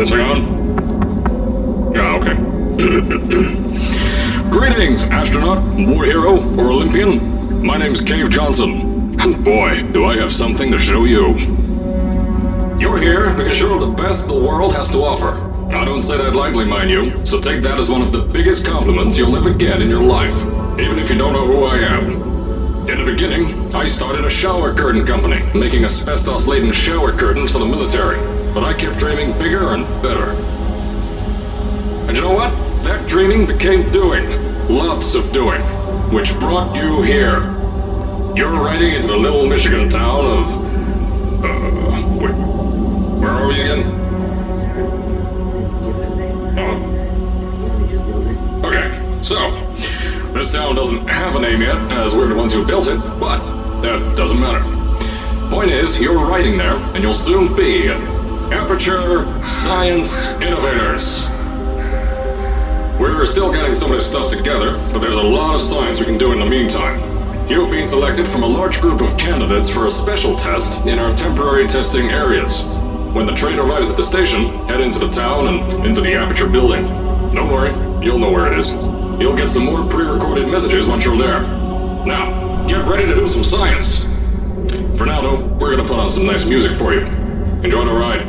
this thing on? Yeah, okay. Greetings, astronaut, war hero, or Olympian. My name's Cave Johnson. And boy, do I have something to show you. You're here because you're the best the world has to offer. I don't say that lightly, mind you, so take that as one of the biggest compliments you'll ever get in your life, even if you don't know who I am. In the beginning, I started a shower curtain company, making asbestos-laden shower curtains for the military, but I kept dreaming bigger and better. And you know what? That dreaming became doing. Lots of doing. Which brought you here. You're riding into the little Michigan town of... wait. Where are we again? Oh. Okay, so... This town doesn't have a name yet, as we're the ones who built it, but that doesn't matter. Point is, you're riding there, and you'll soon be Aperture Science Innovators. We're still getting some of this stuff together, but there's a lot of science we can do in the meantime. You've been selected from a large group of candidates for a special test in our temporary testing areas. When the train arrives at the station, head into the town and into the Aperture building. Don't worry, you'll know where it is. You'll get some more pre-recorded messages once you're there. Now, get ready to do some science. For now, though, we're gonna put on some nice music for you. Enjoy the ride.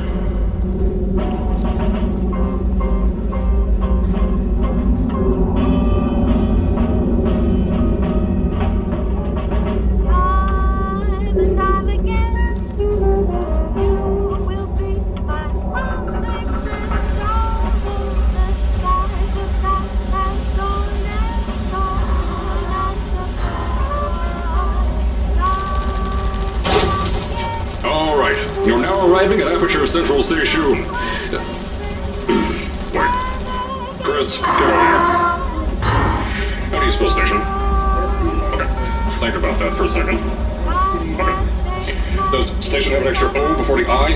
You're now arriving at Aperture Central Station. Wait. Chris, get over here. How do you spell station? Okay, think about that for a second. Okay. Does station have an extra O before the I?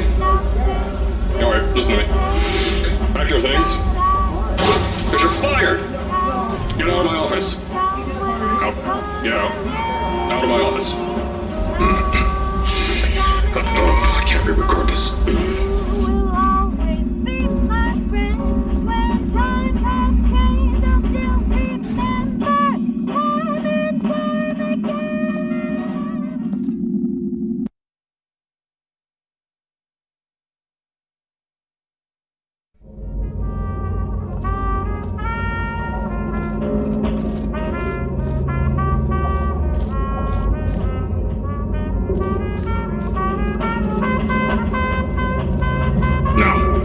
Alright, listen to me. Pack your things. Because you're fired! Get out of my office. Out. Get out. Out of my office. Oh, I can't re-record this.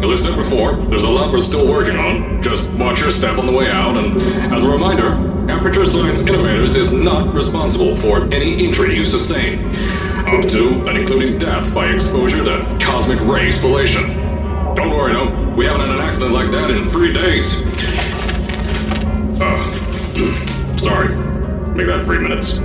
As I said before, there's a lot we're still working on. Just watch your step on the way out, and as a reminder, Aperture Science Innovators is not responsible for any injury you sustain, up to and including death by exposure to cosmic ray spallation. Don't worry, no, we haven't had an accident like that in 3 days. Sorry, make that 3 minutes.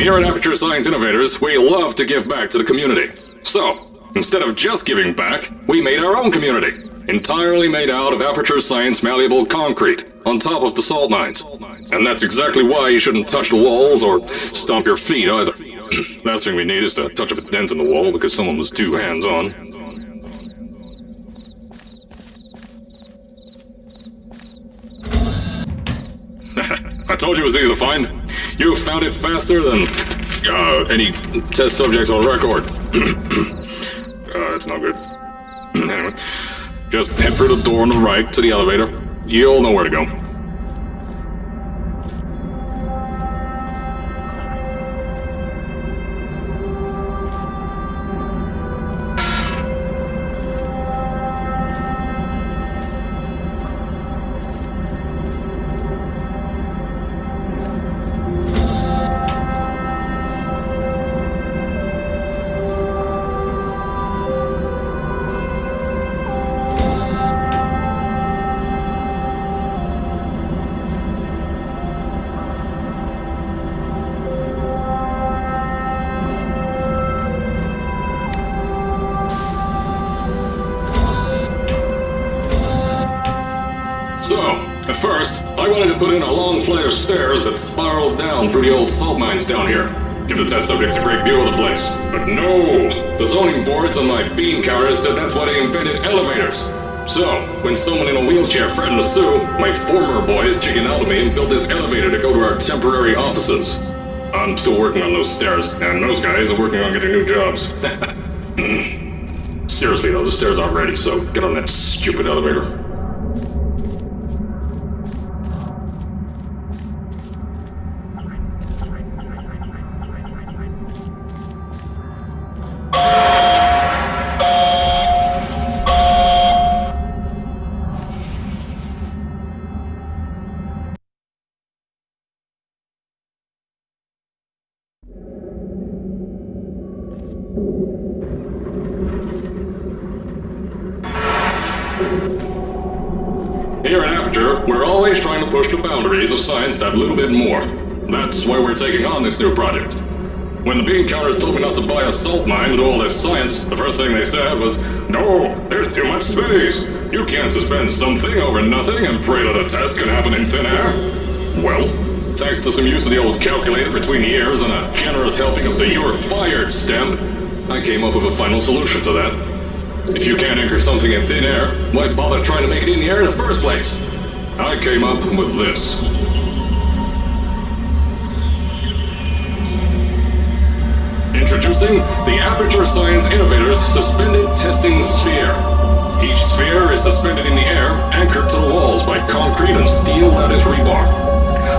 Here at Aperture Science Innovators, we love to give back to the community. So, instead of just giving back, we made our own community. Entirely made out of Aperture Science malleable concrete, on top of the salt mines. And that's exactly why you shouldn't touch the walls or stomp your feet either. Last thing we need is to touch up a dent in the wall because someone was too hands-on. I told you it was easy to find. You found it faster than any test subjects on record. That's not good. Anyway, just head through the door on the right to the elevator. You'll know where to go. At first, I wanted to put in a long flight of stairs that spiraled down through the old salt mines down here. Give the test subjects a great view of the place. But no! The zoning boards on my bean counters said that's why they invented elevators. So, when someone in a wheelchair threatened to sue, my former boys chickened out of me and built this elevator to go to our temporary offices. I'm still working on those stairs, and those guys are working on getting new jobs. Seriously though, the stairs aren't ready, so get on that stupid elevator. Here at Aperture, we're always trying to push the boundaries of science that little bit more. That's why we're taking on this new project. When the bean counters told me not to buy a salt mine to do all this science, the first thing they said was, "No, there's too much space. You can't suspend something over nothing and pray that a test can happen in thin air." Well, thanks to some use of the old calculator between the ears and a generous helping of the "you're fired" stamp, I came up with a final solution to that. If you can't anchor something in thin air, why bother trying to make it in the air in the first place? I came up with this. Introducing the Aperture Science Innovators Suspended Testing Sphere. Each sphere is suspended in the air, anchored to the walls by concrete and steel lattice rebar.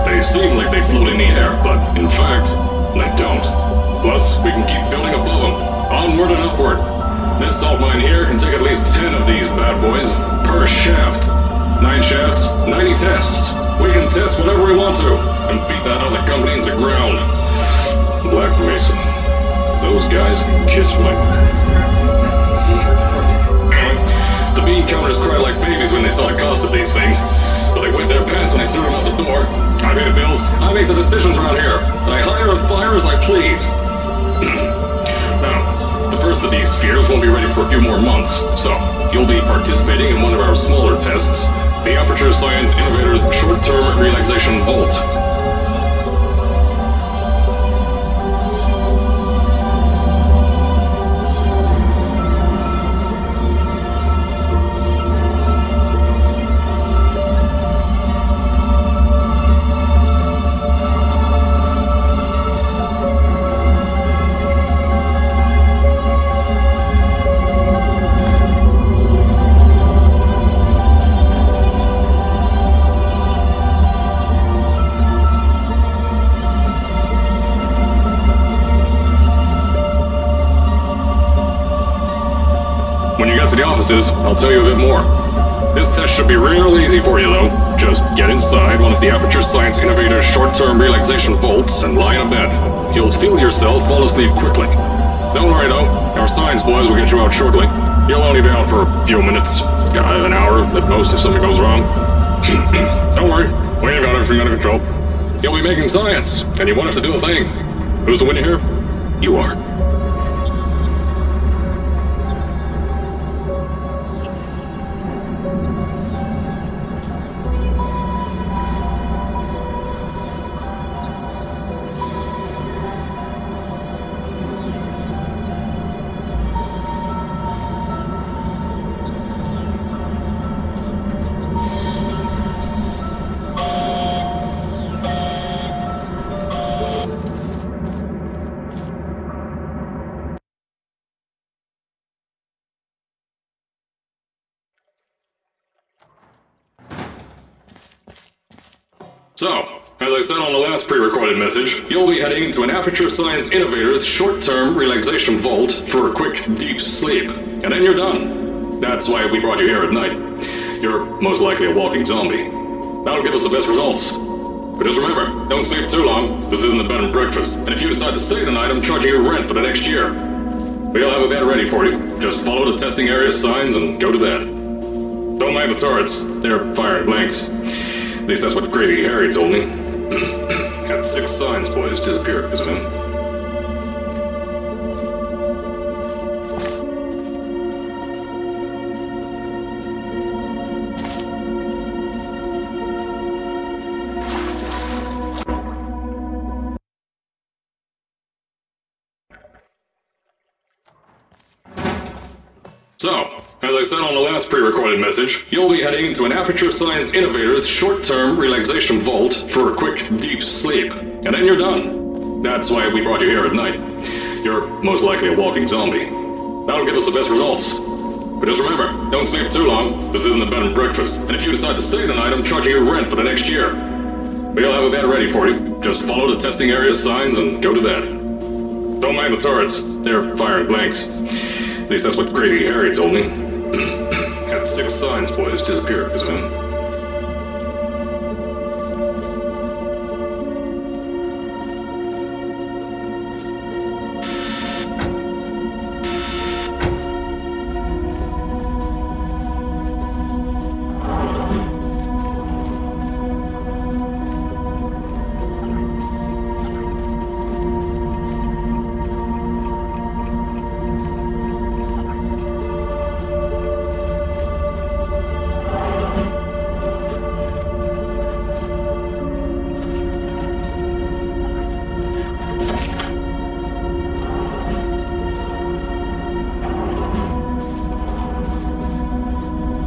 They seem like they float in the air, but in fact, they don't. Plus, we can keep building above them, onward and upward. This salt mine here can take at least 10 of these bad boys per shaft. 9 shafts, 90 tests. We can test whatever we want to and beat that other company into the ground. Black Mesa. Those guys can kiss my... The bean counters cried like babies when they saw the cost of these things, but they wet their pants when I threw them out the door. I pay the bills, I make the decisions around here, and I hire and fire as I please. Now, the first of these spheres won't be ready for a few more months, so you'll be participating in one of our smaller tests, the Aperture Science Innovators Short-Term Relaxation Vault. When you get to the offices, I'll tell you a bit more. This test should be real easy for you though. Just get inside one of the Aperture Science Innovators short-term relaxation vaults and lie in a bed. You'll feel yourself fall asleep quickly. Don't worry though, our science boys will get you out shortly. You'll only be out for a few minutes, an hour at most if something goes wrong. Don't worry, we've got everything under control. You'll be making science, and you won't have to do a thing. Who's the winner here? You are. So, as I said on the last pre-recorded message, you'll be heading into an Aperture Science Innovators short-term relaxation vault for a quick, deep sleep. And then you're done. That's why we brought you here at night. You're most likely a walking zombie. That'll give us the best results. But just remember, don't sleep too long. This isn't a bed and breakfast. And if you decide to stay tonight, I'm charging you rent for the next year. We'll have a bed ready for you. Just follow the testing area signs and go to bed. Don't mind the turrets. They're firing blanks. At least that's what Crazy Harry told me. Had 6 science boys disappear because of him. So, as I said on the last pre-recorded message, you'll be heading into an Aperture Science Innovator's short-term relaxation vault for a quick, deep sleep. And then you're done. That's why we brought you here at night. You're most likely a walking zombie. That'll give us the best results. But just remember, don't sleep too long. This isn't a bed and breakfast. And if you decide to stay tonight, I'm charging you rent for the next year. We'll have a bed ready for you. Just follow the testing area's signs and go to bed. Don't mind the turrets. They're firing blanks. At least that's what Crazy Harry told me. Had 6 signs boys disappear because of him.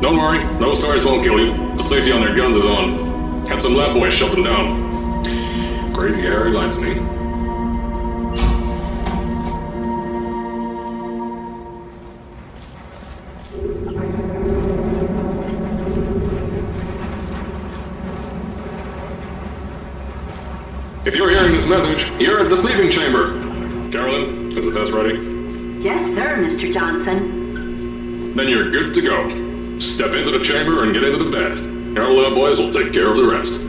Don't worry, those turrets won't kill you. The safety on their guns is on. Had some lab boys shut them down. Crazy Harry lied to me. If you're hearing this message, you're at the sleeping chamber. Carolyn, is the test ready? Yes, sir, Mr. Johnson. Then you're good to go. Step into the chamber and get into the bed. Our lab boys will take care of the rest.